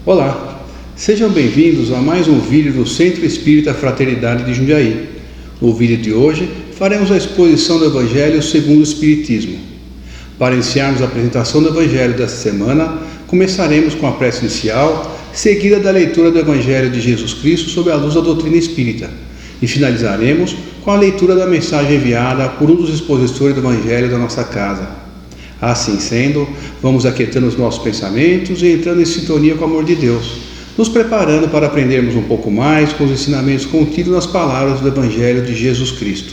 Olá, sejam bem-vindos a mais um vídeo do Centro Espírita Fraternidade de Jundiaí. No vídeo de hoje, faremos a exposição do Evangelho segundo o Espiritismo. Para iniciarmos a apresentação do Evangelho desta semana, começaremos com a prece inicial, seguida da leitura do Evangelho de Jesus Cristo sob a luz da doutrina espírita, e finalizaremos com a leitura da mensagem enviada por um dos expositores do Evangelho da nossa casa. Assim sendo, vamos aquietando os nossos pensamentos e entrando em sintonia com o amor de Deus, nos preparando para aprendermos um pouco mais com os ensinamentos contidos nas palavras do Evangelho de Jesus Cristo.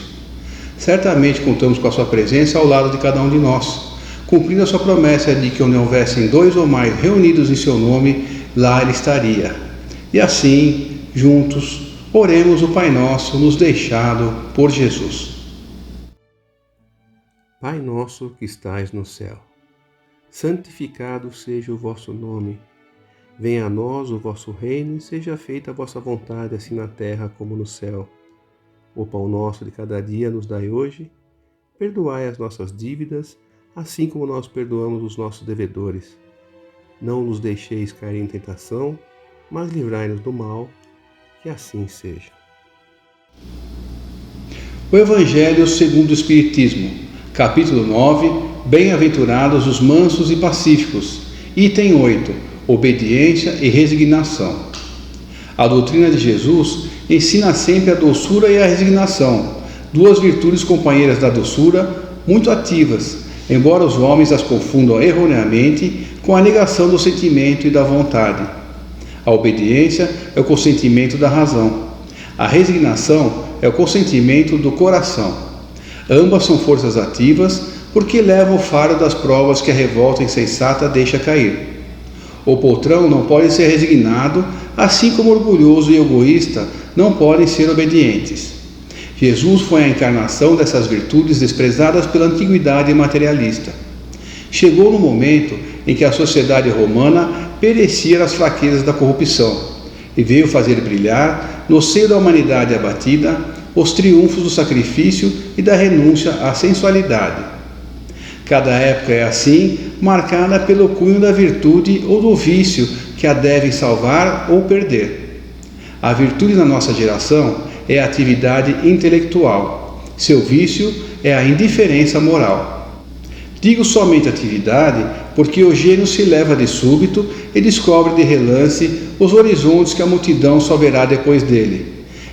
Certamente contamos com a sua presença ao lado de cada um de nós, cumprindo a sua promessa de que onde houvessem 2 ou mais reunidos em seu nome, lá ele estaria. E assim, juntos, oremos o Pai Nosso nos deixado por Jesus. Pai nosso que estais no céu, santificado seja o vosso nome. Venha a nós o vosso reino e seja feita a vossa vontade, assim na terra como no céu. O pão nosso de cada dia nos dai hoje. Perdoai as nossas dívidas, assim como nós perdoamos os nossos devedores. Não nos deixeis cair em tentação, mas livrai-nos do mal, que assim seja. O Evangelho segundo o Espiritismo, capítulo 9, Bem-aventurados os mansos e pacíficos, item 8, obediência e resignação. A doutrina de Jesus ensina sempre a doçura e a resignação, 2 virtudes companheiras da doçura, muito ativas, embora os homens as confundam erroneamente com a negação do sentimento e da vontade. A obediência é o consentimento da razão. A resignação é o consentimento do coração. Ambas são forças ativas porque levam o fardo das provas que a revolta insensata deixa cair. O poltrão não pode ser resignado, assim como o orgulhoso e egoísta não podem ser obedientes. Jesus foi a encarnação dessas virtudes desprezadas pela antiguidade materialista. Chegou no momento em que a sociedade romana perecia nas fraquezas da corrupção e veio fazer brilhar, no seio da humanidade abatida, os triunfos do sacrifício e da renúncia à sensualidade. Cada época é assim, marcada pelo cunho da virtude ou do vício que a devem salvar ou perder. A virtude na nossa geração é a atividade intelectual. Seu vício é a indiferença moral. Digo somente atividade porque o gênio se leva de súbito e descobre de relance os horizontes que a multidão só verá depois dele,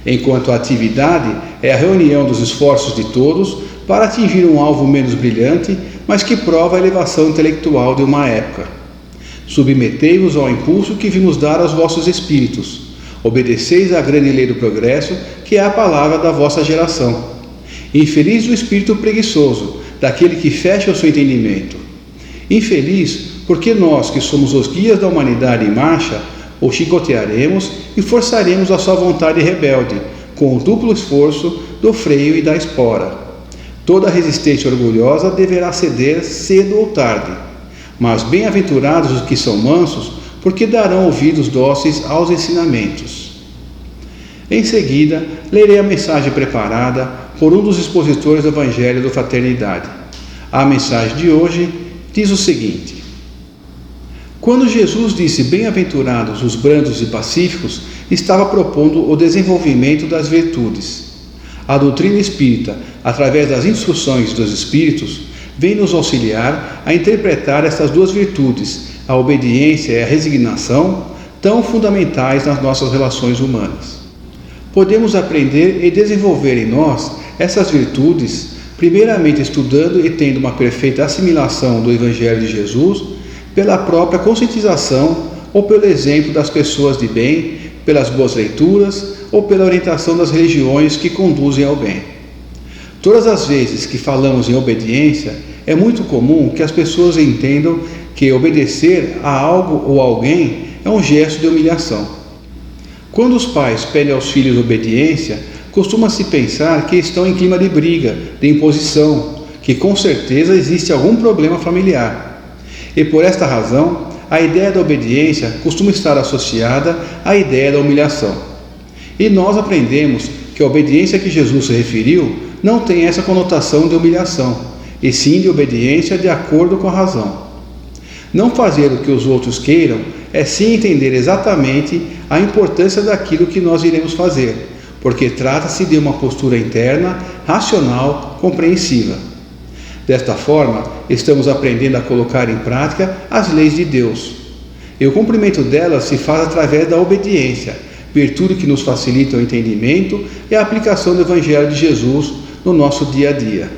enquanto a atividade é a reunião dos esforços de todos para atingir um alvo menos brilhante, mas que prova a elevação intelectual de uma época. Submetei-vos ao impulso que vimos dar aos vossos espíritos. Obedeceis à grande lei do progresso, que é a palavra da vossa geração. Infeliz o espírito preguiçoso, daquele que fecha o seu entendimento. Infeliz porque nós, que somos os guias da humanidade em marcha, o chicotearemos e forçaremos a sua vontade rebelde, com o duplo esforço do freio e da espora. Toda resistência orgulhosa deverá ceder cedo ou tarde, mas bem-aventurados os que são mansos, porque darão ouvidos dóceis aos ensinamentos. Em seguida, lerei a mensagem preparada por um dos expositores do Evangelho da Fraternidade. A mensagem de hoje diz o seguinte: quando Jesus disse bem-aventurados os brandos e pacíficos, estava propondo o desenvolvimento das virtudes. A doutrina espírita, através das instruções dos espíritos, vem nos auxiliar a interpretar estas 2 virtudes, a obediência e a resignação, tão fundamentais nas nossas relações humanas. Podemos aprender e desenvolver em nós essas virtudes, primeiramente estudando e tendo uma perfeita assimilação do Evangelho de Jesus, pela própria conscientização ou pelo exemplo das pessoas de bem, pelas boas leituras ou pela orientação das religiões que conduzem ao bem. Todas as vezes que falamos em obediência, é muito comum que as pessoas entendam que obedecer a algo ou alguém é um gesto de humilhação. Quando os pais pedem aos filhos obediência, costuma-se pensar que estão em clima de briga, de imposição, que com certeza existe algum problema familiar. E por esta razão, a ideia da obediência costuma estar associada à ideia da humilhação. E nós aprendemos que a obediência que Jesus se referiu não tem essa conotação de humilhação, e sim de obediência de acordo com a razão. Não fazer o que os outros queiram é sim entender exatamente a importância daquilo que nós iremos fazer, porque trata-se de uma postura interna, racional, compreensiva. Desta forma, estamos aprendendo a colocar em prática as leis de Deus. E o cumprimento delas se faz através da obediência, virtude que nos facilita o entendimento e a aplicação do Evangelho de Jesus no nosso dia a dia.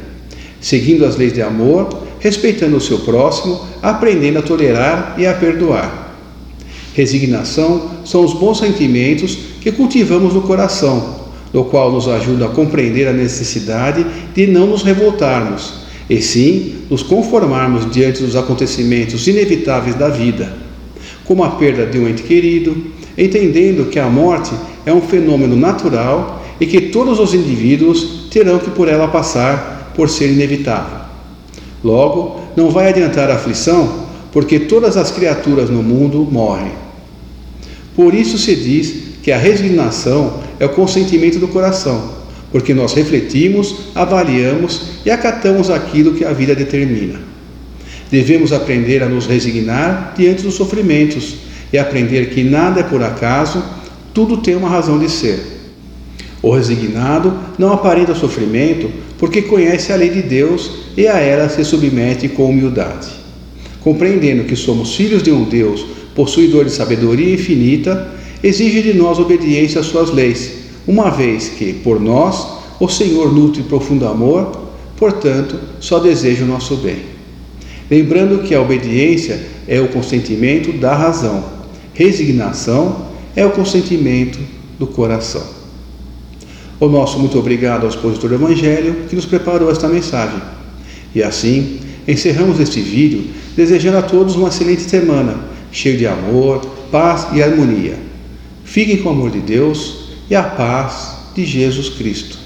Seguindo as leis de amor, respeitando o seu próximo, aprendendo a tolerar e a perdoar. Resignação são os bons sentimentos que cultivamos no coração, no qual nos ajuda a compreender a necessidade de não nos revoltarmos, e sim nos conformarmos diante dos acontecimentos inevitáveis da vida, como a perda de um ente querido, entendendo que a morte é um fenômeno natural e que todos os indivíduos terão que por ela passar por ser inevitável. Logo, não vai adiantar a aflição, porque todas as criaturas no mundo morrem. Por isso se diz que a resignação é o consentimento do coração, porque nós refletimos, avaliamos e acatamos aquilo que a vida determina. Devemos aprender a nos resignar diante dos sofrimentos e aprender que nada é por acaso, tudo tem uma razão de ser. O resignado não aparenta sofrimento porque conhece a lei de Deus e a ela se submete com humildade. Compreendendo que somos filhos de um Deus possuidor de sabedoria infinita, exige de nós obediência às suas leis, uma vez que, por nós, o Senhor nutre profundo amor, portanto, só deseja o nosso bem. Lembrando que a obediência é o consentimento da razão, resignação é o consentimento do coração. O nosso muito obrigado ao expositor do Evangelho que nos preparou esta mensagem. E assim, encerramos este vídeo desejando a todos uma excelente semana, cheio de amor, paz e harmonia. Fiquem com o amor de Deus e a paz de Jesus Cristo.